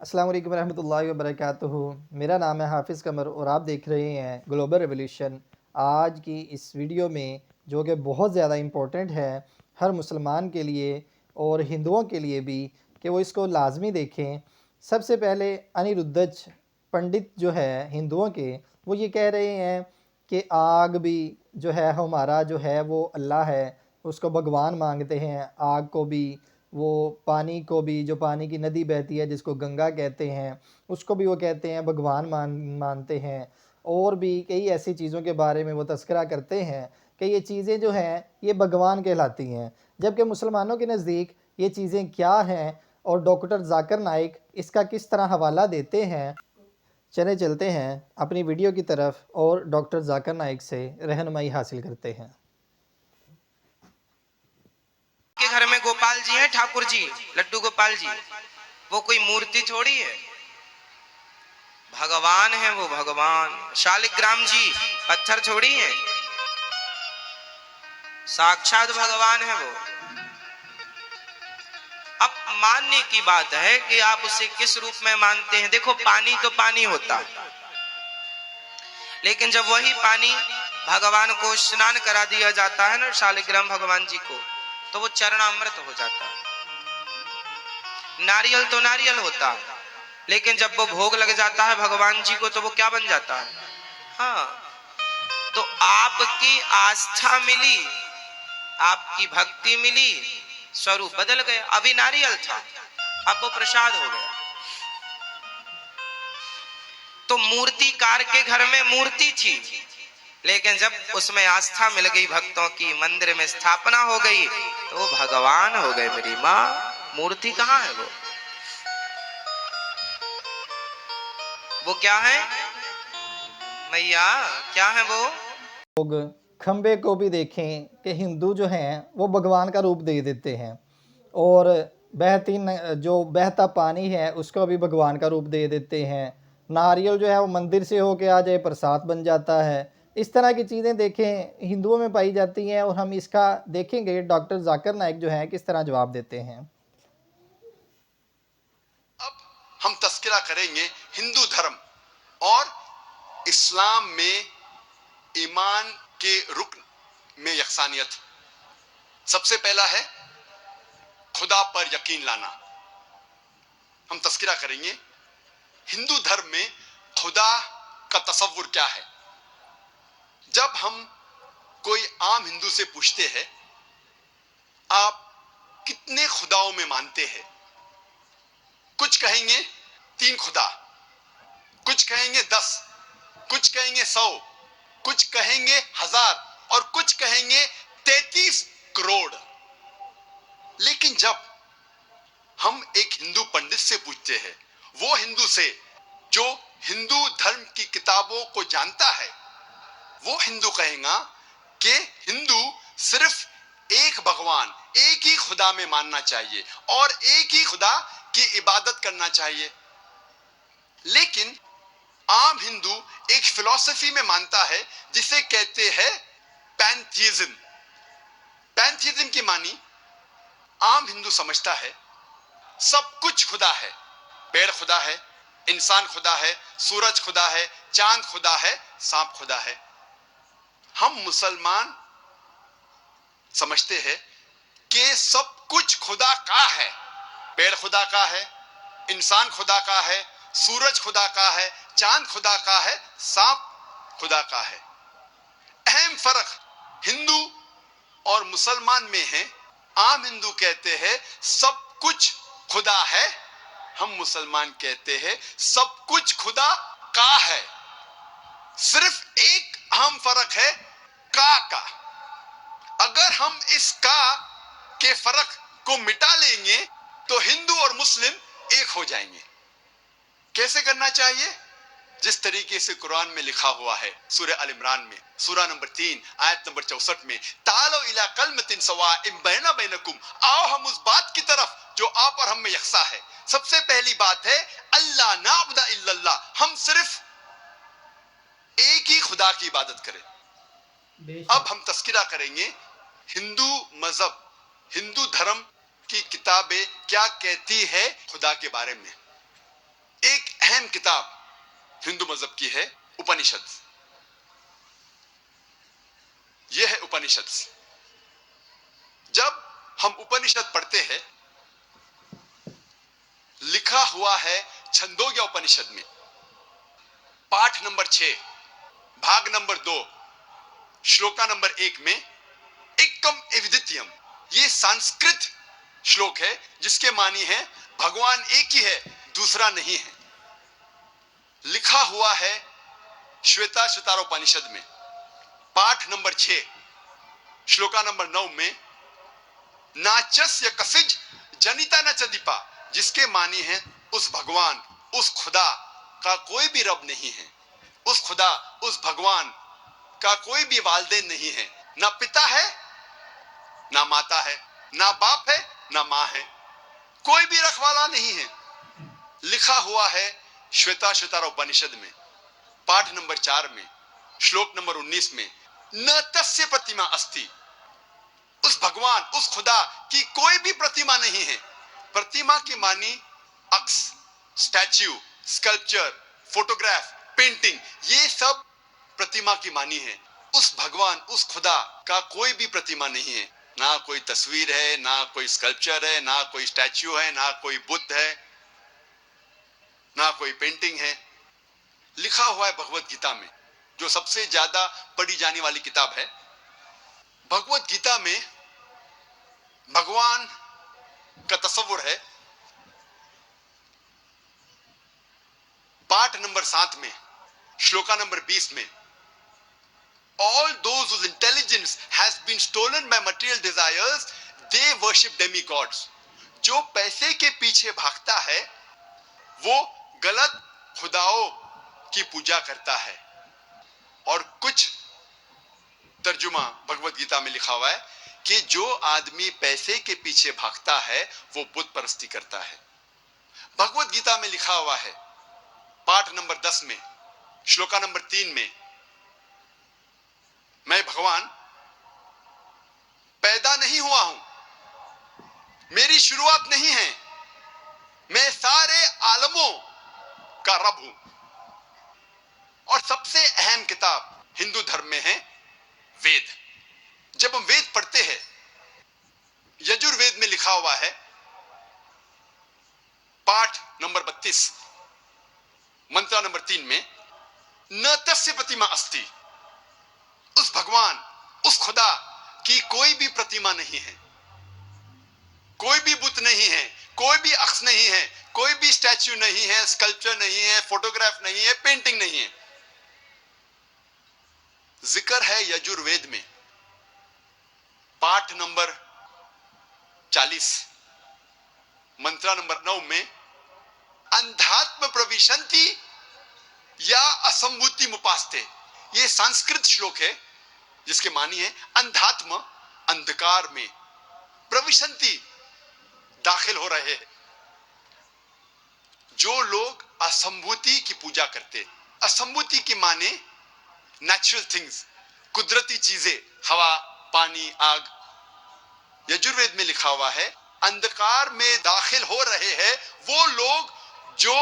अस्सलाम वालेकुम रहमतुल्लाहि व बरकातुहू। मेरा नाम है हाफ़िज़ कमर और आप देख रहे हैं ग्लोबल रेवोल्यूशन। आज की इस वीडियो में जो कि बहुत ज़्यादा इम्पोर्टेंट है हर मुसलमान के लिए और हिंदुओं के लिए भी कि वो इसको लाज़मी देखें। सबसे पहले अनिरुद्धच पंडित जो है हिंदुओं के, वो ये कह रहे हैं कि आग भी जो है हमारा जो है वो अल्लाह है, उसको भगवान मांगते हैं। आग को भी, वो पानी को भी, जो पानी की नदी बहती है जिसको गंगा कहते हैं, उसको भी वो कहते हैं भगवान मानते हैं। और भी कई ऐसी चीज़ों के बारे में वो तज़किरा करते हैं कि ये चीज़ें जो हैं ये भगवान कहलाती हैं। जबकि मुसलमानों के नज़दीक ये चीज़ें क्या हैं और डॉक्टर ज़ाकिर नाइक इसका किस तरह हवाला देते हैं, चले चलते हैं अपनी वीडियो की तरफ और डॉक्टर ज़ाकिर नाइक से रहनुमाई हासिल करते हैं। के घर में गोपाल जी हैं, ठाकुर जी, लड्डू गोपाल जी, वो कोई मूर्ति थोड़ी है, भगवान है वो, भगवान। शालिग्राम जी पत्थर थोड़ी है, साक्षात भगवान है वो। अब मानने की बात है कि आप उसे किस रूप में मानते हैं। देखो, पानी तो पानी होता है, लेकिन जब वही पानी भगवान को स्नान करा दिया जाता है ना, शालिग्राम भगवान जी को, तो वो चरणामृत हो जाता है। नारियल तो नारियल होता है, लेकिन जब वो भोग लग जाता है भगवान जी को, तो वो क्या बन जाता है? हाँ, तो आपकी आस्था मिली, आपकी भक्ति मिली, स्वरूप बदल गया। अभी नारियल था, अब वो प्रसाद हो गया। तो मूर्तिकार के घर में मूर्ति थी, लेकिन जब उसमें आस्था मिल गई, भक्तों की मंदिर में स्थापना हो गई, तो वो भगवान हो गए। मेरी माँ, मूर्ति कहाँ है? वो क्या है मैया? क्या है वो? लोग खंबे को भी देखें कि हिंदू जो हैं वो भगवान का रूप दे देते हैं, और जो बहता पानी है उसको भी भगवान का रूप दे देते हैं। नारियल जो है वो मंदिर से होके आ जाए प्रसाद बन जाता है। इस तरह की चीज़ें देखें हिंदुओं में पाई जाती हैं, और हम इसका देखेंगे डॉक्टर ज़ाकिर नाइक जो है किस तरह जवाब देते हैं। अब हम तस्करा करेंगे हिंदू धर्म और इस्लाम में ईमान के रुकन में यकसानियत। सबसे पहला है खुदा पर यकीन लाना। हम तस्करा करेंगे हिंदू धर्म में खुदा का तसव्वुर क्या है। जब हम कोई आम हिंदू से पूछते हैं आप कितने खुदाओं में मानते हैं, कुछ कहेंगे 3 खुदा, कुछ कहेंगे 10, कुछ कहेंगे 100, कुछ कहेंगे 1000 और कुछ कहेंगे 33 करोड़। लेकिन जब हम एक हिंदू पंडित से पूछते हैं, वो हिंदू से जो हिंदू धर्म की किताबों को जानता है, वो हिंदू कहेगा कि हिंदू सिर्फ एक भगवान, एक ही खुदा में मानना चाहिए और एक ही खुदा की इबादत करना चाहिए। लेकिन आम हिंदू एक फिलॉसफी में मानता है जिसे कहते हैं पैंथीइज्म। पैंथीइज्म की मानी आम हिंदू समझता है सब कुछ खुदा है। पेड़ खुदा है, इंसान खुदा है, सूरज खुदा है, चांद खुदा है, सांप खुदा है। हम मुसलमान समझते हैं कि सब कुछ खुदा का है। पेड़ खुदा का है, इंसान खुदा का है, सूरज खुदा का है, चांद खुदा का है, सांप खुदा का है। अहम फर्क हिंदू और मुसलमान में है। आम हिंदू कहते हैं सब कुछ खुदा है, हम मुसलमान कहते हैं सब कुछ खुदा का है। सिर्फ एक अहम फर्क है का। अगर हम इस का के फर्क को मिटा लेंगे तो हिंदू और मुस्लिम एक हो जाएंगे। कैसे करना चाहिए? जिस तरीके से कुरान में लिखा हुआ है सूरह अल इमरान में, सूरा नंबर 3 आयत नंबर 64 में, तालो इला कलमतिन सवाइम बैना बैनकुम, आओ हम उस बात की तरफ जो आप और हम में यकसा है। सबसे पहली बात है अल्लाह नाबुदा इल्लल्लाह, हम सिर्फ एक ही खुदा की इबादत करें। अब हम तस्किरा करेंगे हिंदू मजहब, हिंदू धर्म की किताबें क्या कहती है खुदा के बारे में। अहम किताब हिंदू मजहब की है उपनिषद। यह है उपनिषद। जब हम उपनिषद पढ़ते हैं, लिखा हुआ है छंदोग्य उपनिषद में पाठ नंबर 6 भाग नंबर 2 श्लोका नंबर 1 में एकम एविदित्यम, ये संस्कृत श्लोक है जिसके मानी है भगवान एक ही है, दूसरा नहीं है। लिखा हुआ है श्वेताश्वतारोपनिषद में पाठ नंबर 6 श्लोका नंबर 9 में नाचस्य कसिज जनिता न चदीपा, जिसके मानी है उस भगवान, उस खुदा का कोई भी रब नहीं है, उस खुदा, उस भगवान का कोई भी वालिदैन नहीं है, ना पिता है ना माता है, ना बाप है ना मां है, कोई भी रखवाला नहीं है। लिखा हुआ है श्वेताश्वतारोपनिषद में पाठ नंबर 4 में श्लोक नंबर 19 में न तस्य प्रतिमा अस्ति, उस भगवान, उस खुदा की कोई भी प्रतिमा नहीं है। प्रतिमा की मानी अक्स, स्टैच्यू, स्कल्पचर, फोटोग्राफ, पेंटिंग, ये सब प्रतिमा की मानी है। उस भगवान, उस खुदा का कोई भी प्रतिमा नहीं है, ना कोई तस्वीर है, ना कोई स्कल्पचर है, ना कोई स्टैच्यू है, ना कोई बुद्ध है, ना कोई पेंटिंग है। लिखा हुआ है भगवत गीता में, जो सबसे ज्यादा पढ़ी जाने वाली किताब है। भगवत गीता में भगवान का तस्वुर है। पाठ नंबर 7 में श्लोका नंबर 20 में all those whose intelligence has been stolen by material desires, they worship demigods. जो पैसे के पीछे भागता है वो गलत खुदाओं की पूजा करता है। और कुछ तर्जुमा भगवत गीता में लिखा हुआ है कि जो आदमी पैसे के पीछे भागता है वो बुत परस्ती करता है। भगवत गीता में लिखा हुआ है पाठ नंबर 10 में श्लोका नंबर 3 में मैं भगवान पैदा नहीं हुआ हूं, मेरी शुरुआत नहीं है, मैं सारे आलमों का रब हूं। और सबसे अहम किताब हिंदू धर्म में है वेद। जब हम वेद पढ़ते हैं, यजुर्वेद में लिखा हुआ है पाठ नंबर 32 मंत्र नंबर 3 में न तस्य प्रतिमा अस्ति, उस भगवान, उस खुदा की कोई भी प्रतिमा नहीं है, कोई भी बुत नहीं है, कोई भी अक्स नहीं है, कोई भी स्टैच्यू नहीं है, स्कल्पचर नहीं है, फोटोग्राफ नहीं है, पेंटिंग नहीं है। जिक्र है यजुर्वेद में पाठ नंबर 40 मंत्र नंबर 9 में अंधात्म प्रविशंति या असंभूति मुपास्ते। ये संस्कृत श्लोक है जिसके मानी है अंधात्म, अंधकार में, प्रविशंति, दाखिल हो रहे हैं। जो लोग असंभूति की पूजा करते, असंभूति की माने नेचुरल थिंग्स, कुदरती चीजें, हवा, पानी, आग। यजुर्वेद में लिखा हुआ है अंधकार में दाखिल हो रहे हैं वो लोग जो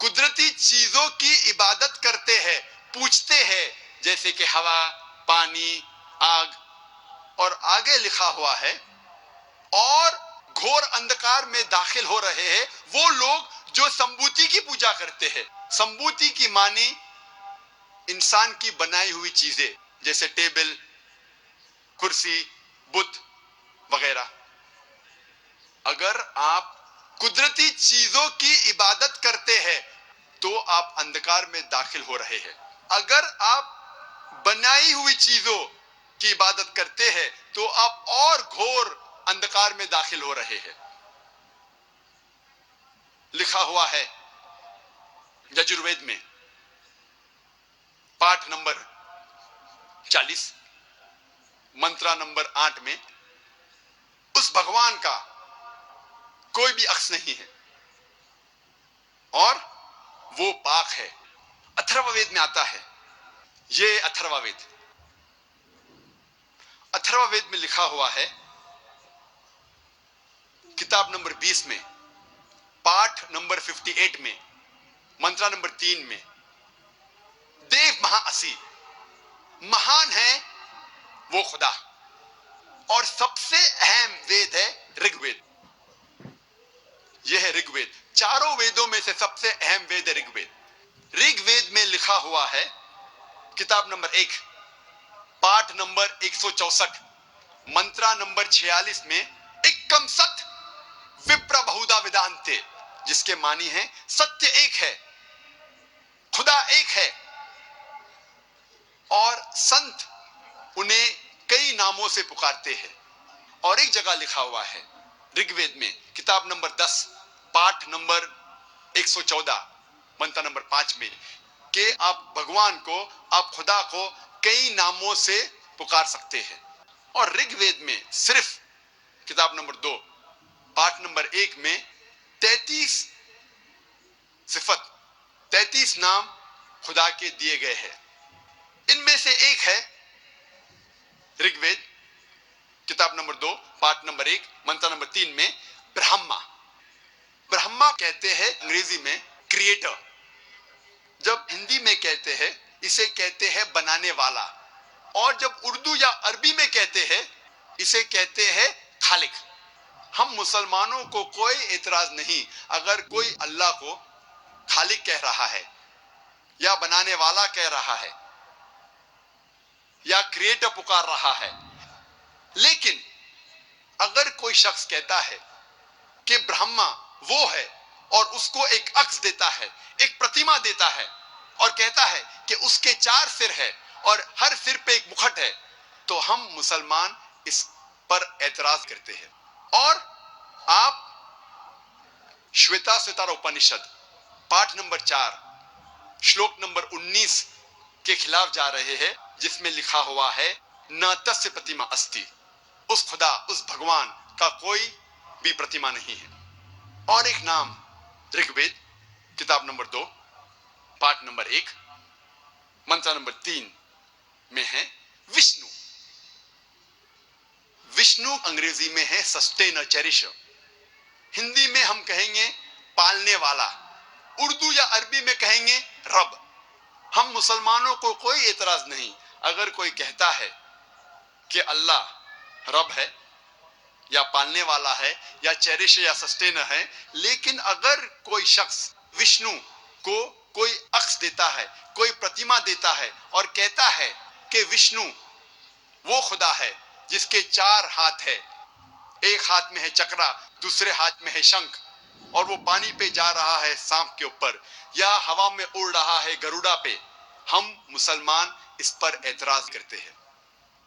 कुदरती चीजों की इबादत करते हैं, पूजते हैं, जैसे कि हवा, पानी, आग। और आगे लिखा हुआ है और घोर अंधकार में दाखिल हो रहे हैं वो लोग जो संभूति की पूजा करते हैं। संभूति की मानी इंसान की बनाई हुई चीजें, जैसे टेबल, कुर्सी, बुत वगैरह। अगर आप कुदरती चीजों की इबादत करते हैं तो आप अंधकार में दाखिल हो रहे हैं। अगर आप बनाई हुई चीजों की इबादत करते हैं तो आप और घोर अंधकार में दाखिल हो रहे हैं। लिखा हुआ है यजुर्वेद में पाठ नंबर 40 मंत्र नंबर 8 में उस भगवान का कोई भी अक्स नहीं है और वो पाक है। अथर्ववेद में आता है, ये अथर्ववेद, अथर्ववेद में लिखा हुआ है किताब नंबर 20 में पाठ नंबर 58 में मंत्र नंबर 3 में, देव महाअसी, महान है वो खुदा। और सबसे अहम वेद है ऋग्वेद। यह है ऋग्वेद। चारों वेदों में से सबसे अहम वेद है ऋग्वेद। ऋग्वेद में लिखा हुआ है, किताब नंबर 1, पाठ नंबर 164, मंत्रा नंबर 46 में, एकम सत विप्र बहुधा वेदांते, जिसके मानी है सत्य एक है, खुदा एक है, और संत उन्हें कई नामों से पुकारते हैं। और एक जगह लिखा हुआ है ऋग्वेद में, किताब नंबर 10, पाठ नंबर 114, मंत्र नंबर 5 में, कि आप भगवान को, आप खुदा को कई नामों से पुकार सकते हैं। और ऋग्वेद में सिर्फ किताब नंबर 2, पाठ नंबर 1 में 33 सिफत, 33 नाम खुदा के दिए गए हैं। इनमें से एक है ऋग्वेद, किताब नंबर 2, पाठ नंबर 1, मंत्र नंबर 3 में, ब्रह्मा। ब्रह्मा कहते हैं अंग्रेजी में क्रिएटर। जब हिंदी में कहते हैं, इसे कहते हैं बनाने वाला। और जब उर्दू या अरबी में कहते हैं, इसे कहते हैं खालिक। हम मुसलमानों को कोई एतराज नहीं अगर कोई अल्लाह को खालिक कह रहा है, या बनाने वाला कह रहा है, या क्रिएटर पुकार रहा है। लेकिन अगर कोई शख्स कहता है कि ब्रह्मा वो है, और उसको एक अक्स देता है, एक प्रतिमा देता है, और कहता है कि उसके 4 सिर है और हर सिर पे एक मुकुट है, तो हम मुसलमान इस पर एतराज करते हैं। और आप श्वेता स्वतर उपनिषद पाठ नंबर 4 श्लोक नंबर 19 के खिलाफ जा रहे हैं, जिसमें लिखा हुआ है, न तस्य प्रतिमा अस्ति, उस खुदा, उस भगवान का कोई भी प्रतिमा नहीं है। और एक नाम ऋग्वेद, किताब नंबर 2, पाठ नंबर 1, मंत्र नंबर 3 में है विष्णु। विष्णु अंग्रेजी में है सस्टेनर, चेरिशर। हिंदी में हम कहेंगे पालने वाला, उर्दू या अरबी में कहेंगे रब। हम मुसलमानों को कोई एतराज नहीं अगर कोई कहता है कि अल्लाह रब है, या पालने वाला है, या चेरिशर या सस्टेनर है। लेकिन अगर कोई शख्स विष्णु को कोई अक्स देता है, कोई प्रतिमा देता है, और कहता है कि विष्णु वो खुदा है जिसके 4 हाथ है, एक हाथ में है चक्रा, दूसरे हाथ में है शंख, और वो पानी पे जा रहा है सांप के ऊपर, या हवा में उड़ रहा है गरुड़ा पे, हम मुसलमान इस पर एतराज करते हैं।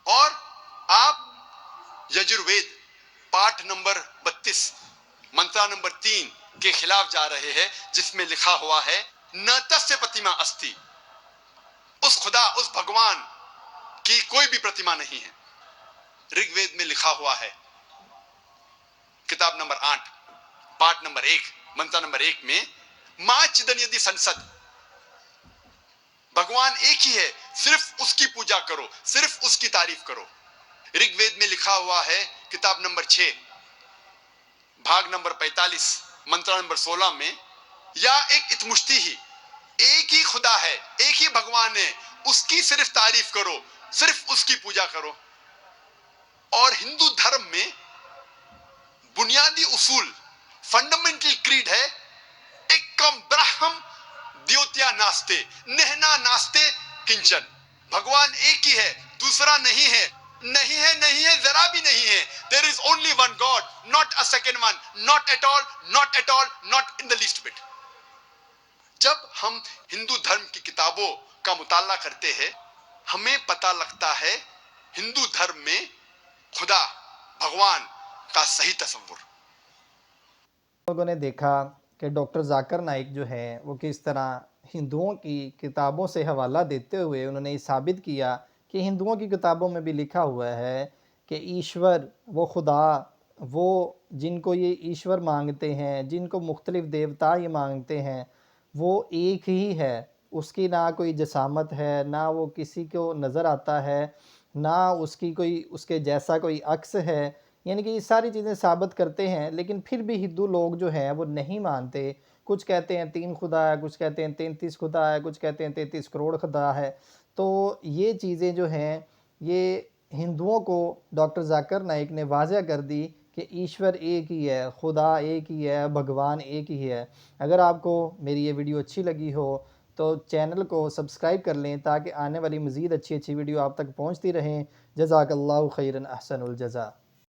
और आप यजुर्वेद पाठ नंबर 32 मंत्र नंबर 3 के खिलाफ जा रहे हैं, जिसमें लिखा हुआ है, न तस्य प्रतिमा अस्ति, उस खुदा, उस भगवान की कोई भी प्रतिमा नहीं है। ऋग्वेद में लिखा हुआ है, किताब नंबर 8 पाठ नंबर 1 मंत्र नंबर 1 में, मां चिदन यदि संसद, भगवान एक ही है, सिर्फ उसकी पूजा करो, सिर्फ उसकी तारीफ करो। ऋग्वेद में लिखा हुआ है, किताब नंबर 6 भाग नंबर 45 मंत्र नंबर 16 में, या एक इतमुष्टि ही, एक ही खुदा है, एक ही भगवान है, उसकी सिर्फ तारीफ करो, सिर्फ उसकी पूजा करो। और हिंदू धर्म में बुनियादी उसूल, फंडामेंटल क्रीड है, एकम ब्रह्म द्योत्या नास्ते, नहना नास्ते किंचन। भगवान एक ही है, दूसरा नहीं है, नहीं है, नहीं है, जरा भी नहीं है। There is only one God, not a second one, not at all, not at all, not in the least bit. जब हम हिंदू धर्म की किताबों का मुताला करते हैं, हमें पता लगता है हिंदू धर्म में खुदा, भगवान का सही तस्वुर। लोगों ने देखा कि डॉक्टर जाकिर नाइक जो है वो किस तरह हिंदुओं की किताबों से हवाला देते हुए उन्होंने ये साबित किया कि हिंदुओं की किताबों में भी लिखा हुआ है कि ईश्वर, वो खुदा, वो जिनको ये ईश्वर मांगते हैं, जिनको मुख्तलिफ़ देवता ये मांगते हैं, वो एक ही है। उसकी ना कोई जसामत है, ना वो किसी को नज़र आता है, ना उसकी कोई उसके जैसा कोई अक्स है। यानी कि ये सारी चीज़ें साबित करते हैं, लेकिन फिर भी हिंदू लोग जो हैं वो नहीं मानते। कुछ कहते हैं 3 खुदा है, कुछ कहते हैं 33 खुदा है, कुछ कहते हैं 33 करोड़ खुदा है। तो ये चीज़ें जो हैं, ये हिंदुओं को डॉक्टर ज़ाकिर नाइक ने वाज़ह कर दी कि ईश्वर एक ही है, खुदा एक ही है, भगवान एक ही है। अगर आपको मेरी ये वीडियो अच्छी लगी हो तो चैनल को सब्सक्राइब कर लें ताकि आने वाली मज़ीद अच्छी-अच्छी वीडियो आप तक पहुँचती रहें। जज़ाकल्लाहु खैरन, अहसनुल जज़ा।